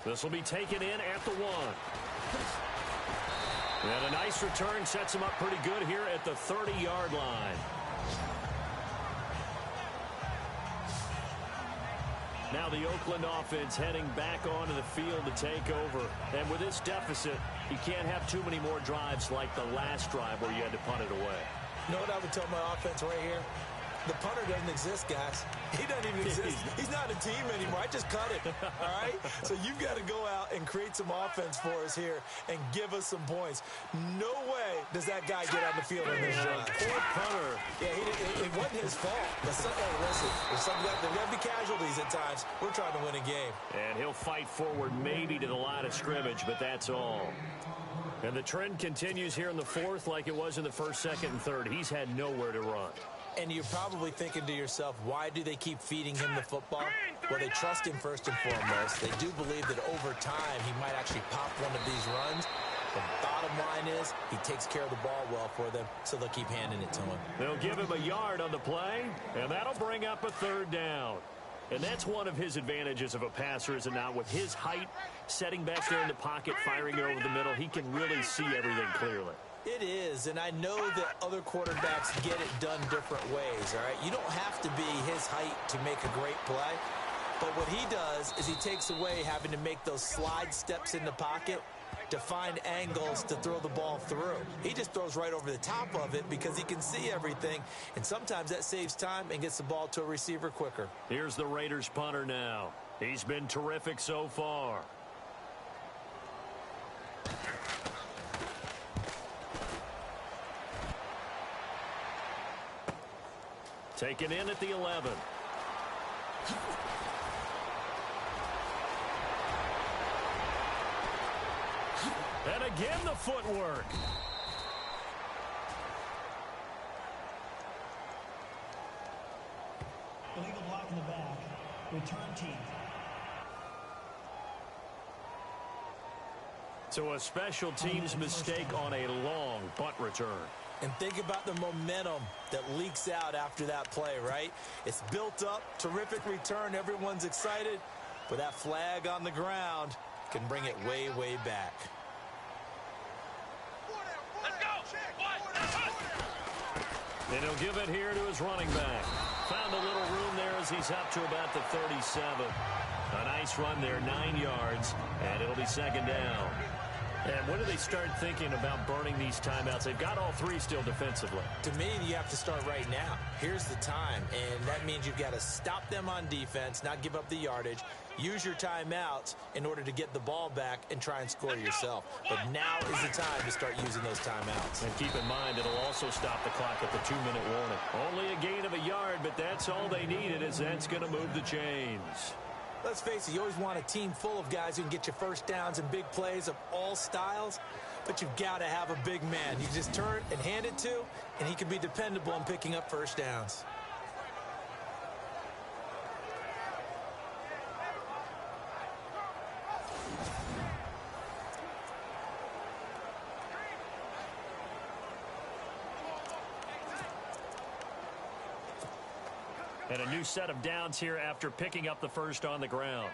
This will be taken in at the 1. And a nice return sets him up pretty good here at the 30-yard line. Now the Oakland offense heading back onto the field to take over. And with this deficit, you can't have too many more drives like the last drive where you had to punt it away. You know what I would tell my offense right here? The punter doesn't exist, guys. He doesn't even exist. He's not a team anymore. I just cut it, all right? So you've got to go out and create some offense for us here and give us some points. No way does that guy get on the field in this drive. Poor punter. Yeah, it wasn't his fault. But hey, listen, there's going to be casualties at times. We're trying to win a game. And he'll fight forward maybe to the line of scrimmage, but that's all. And the trend continues here in the 4th like it was in the 1st, 2nd, and 3rd. He's had nowhere to run. And you're probably thinking to yourself, why do they keep feeding him the football? Well, they trust him first and foremost. They do believe that over time he might actually pop one of these runs. The bottom line is he takes care of the ball well for them, so they'll keep handing it to him. They'll give him a yard on the play, and that'll bring up a 3rd down. And that's one of his advantages of a passer, is it not? With his height, setting back there in the pocket, firing it over the middle, he can really see everything clearly. It is, and I know that other quarterbacks get it done different ways, all right? You don't have to be his height to make a great play, but what he does is he takes away having to make those slide steps in the pocket to find angles to throw the ball through. He just throws right over the top of it because he can see everything, and sometimes that saves time and gets the ball to a receiver quicker. Here's the Raiders punter now. He's been terrific so far. Taken in at the 11. And again the footwork. Illegal block in the back. Return team. So a special teams mistake on a long punt return. And think about the momentum that leaks out after that play, right? It's built up, terrific return, everyone's excited, but that flag on the ground can bring it way, way back. Let's go! And he'll give it here to his running back. Found a little room there as he's up to about the 37. A nice run there, 9 yards, and it'll be 2nd down. And when do they start thinking about burning these timeouts? They've got all 3 still defensively. To me, you have to start right now. Here's the time, and that means you've got to stop them on defense, not give up the yardage, use your timeouts in order to get the ball back and try and score yourself. But now is the time to start using those timeouts. And keep in mind, it'll also stop the clock at the 2-minute warning. Only a gain of a yard, but that's all they needed, as that's going to move the chains. Let's face it, you always want a team full of guys who can get you first downs and big plays of all styles, but you've got to have a big man you just turn and hand it to, and he can be dependable in picking up first downs. And a new set of downs here after picking up the first on the ground.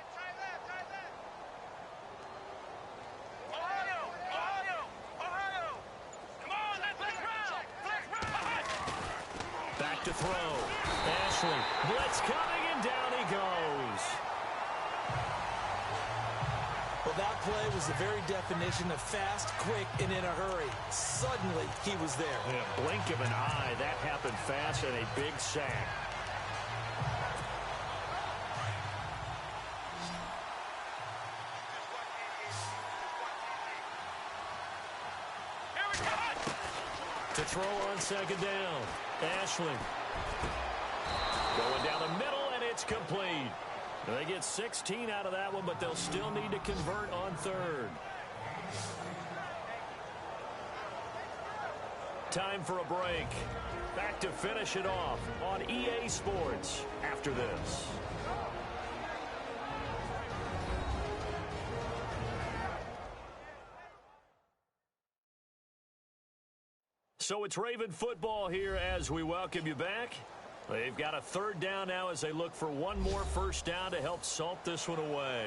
Back to throw. Ashley. Blitz coming, and down he goes. Well, that play was the very definition of fast, quick, and in a hurry. Suddenly, he was there. In a blink of an eye, that happened fast, and a big sack. To throw on second down. Ashley. Going down the middle, and it's complete. They get 16 out of that one, but they'll still need to convert on third. Time for a break. Back to finish it off on EA Sports after this. So it's Raven football here as we welcome you back. They've got a third down now as they look for one more first down to help salt this one away.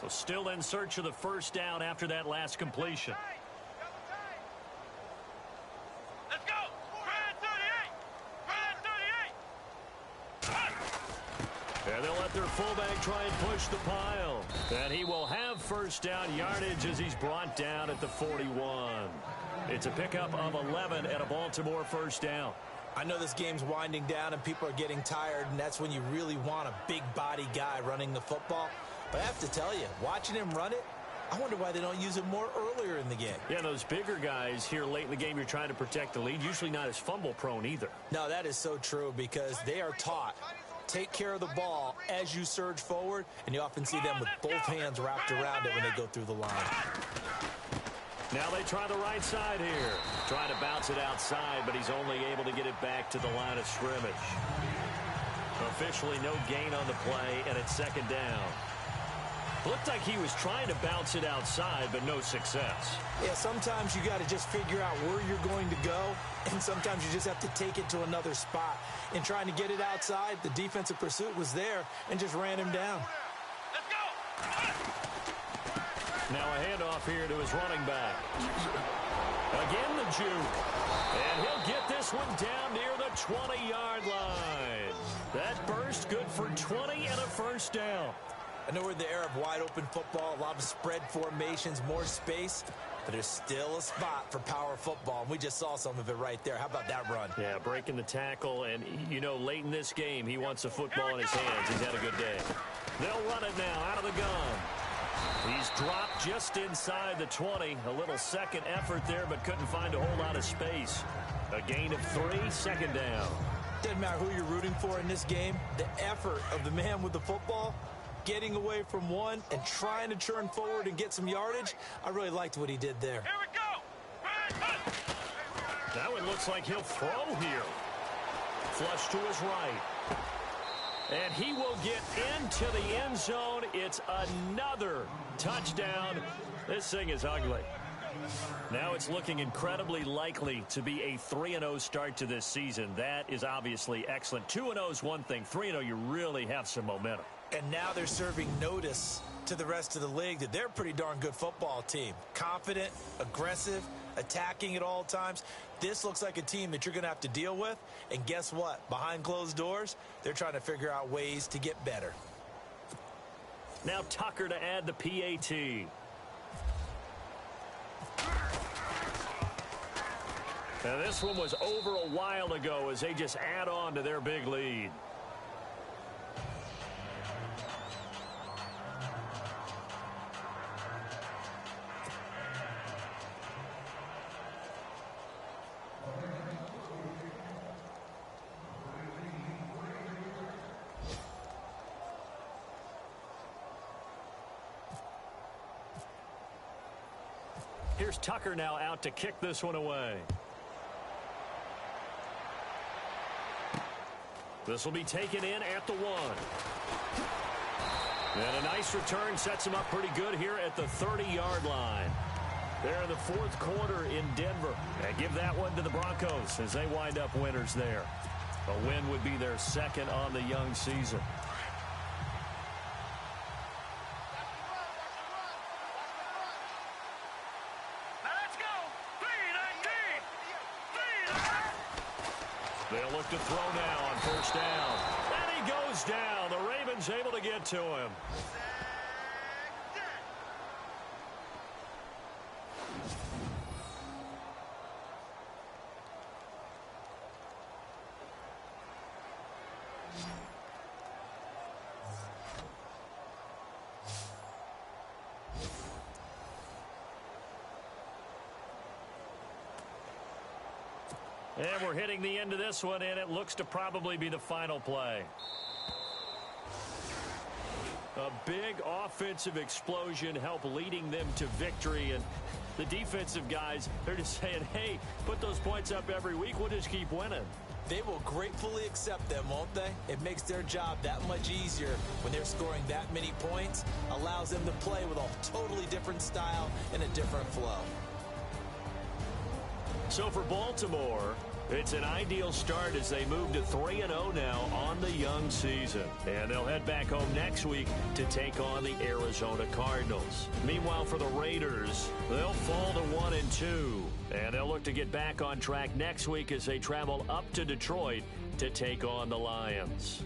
So still in search of the first down after that last completion. And they'll let their fullback try and push the pile. And he will have first down yardage as he's brought down at the 41. It's a pickup of 11 and a Baltimore first down. I know this game's winding down and people are getting tired, and that's when you really want a big body guy running the football. But I have to tell you, watching him run it, I wonder why they don't use him more earlier in the game. Yeah, those bigger guys here late in the game, you're trying to protect the lead, usually not as fumble prone either. No, that is so true because they are taught. Take care of the ball as you surge forward, and you often see them with both hands wrapped around it when they go through the line. Now they try the right side here. Trying to bounce it outside, but he's only able to get it back to the line of scrimmage. Officially no gain on the play, and it's second down. Looked like he was trying to bounce it outside, but no success. Yeah, sometimes you got to just figure out where you're going to go, and sometimes you just have to take it to another spot. In trying to get it outside, the defensive pursuit was there and just ran him down. Let's go! Now a handoff here to his running back. Again the juke. And he'll get this one down near the 20-yard line. That burst good for 20 and a first down. I know we're in the era of wide-open football, a lot of spread formations, more space, but there's still a spot for power football, and we just saw some of it right there. How about that run? Yeah, breaking the tackle, and, you know, late in this game, he wants the football in his hands. He's had a good day. They'll run it now out of the gun. He's dropped just inside the 20. A little second effort there, but couldn't find a whole lot of space. A gain of 3, second down. Doesn't matter who you're rooting for in this game, the effort of the man with the football, getting away from one and trying to churn forward and get some yardage, I really liked what he did there. Here we go! Now it looks like he'll throw here. Flush to his right. And he will get into the end zone. It's another touchdown. This thing is ugly. Now it's looking incredibly likely to be a 3-0 start to this season. That is obviously excellent. 2-0 is one thing. 3-0, you really have some momentum. And now they're serving notice to the rest of the league that they're a pretty darn good football team. Confident, aggressive, attacking at all times. This looks like a team that you're going to have to deal with. And guess what? Behind closed doors, they're trying to figure out ways to get better. Now Tucker to add the PAT. Now this one was over a while ago as they just add on to their big lead. Here's Tucker now out to kick this one away. This will be taken in at the 1. And a nice return sets him up pretty good here at the 30-yard line. They're in the fourth quarter in Denver. And give that one to the Broncos as they wind up winners there. A win would be their second on the young season. They'll look to throw now on first down. And he goes down. The Ravens able to get to him. And we're hitting the end of this one, and it looks to probably be the final play. A big offensive explosion helped leading them to victory, and the defensive guys, they're just saying, hey, put those points up every week, we'll just keep winning. They will gratefully accept them, won't they? It makes their job that much easier when they're scoring that many points, allows them to play with a totally different style and a different flow. So for Baltimore, it's an ideal start as they move to 3-0 now on the young season. And they'll head back home next week to take on the Arizona Cardinals. Meanwhile, for the Raiders, they'll fall to 1-2. And they'll look to get back on track next week as they travel up to Detroit to take on the Lions.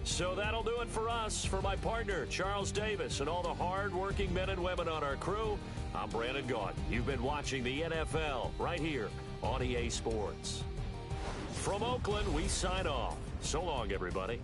So that'll do it for us. For my partner, Charles Davis, and all the hard-working men and women on our crew, I'm Brandon Gaunt. You've been watching the NFL right here on EA Sports. From Oakland, we sign off. So long, everybody.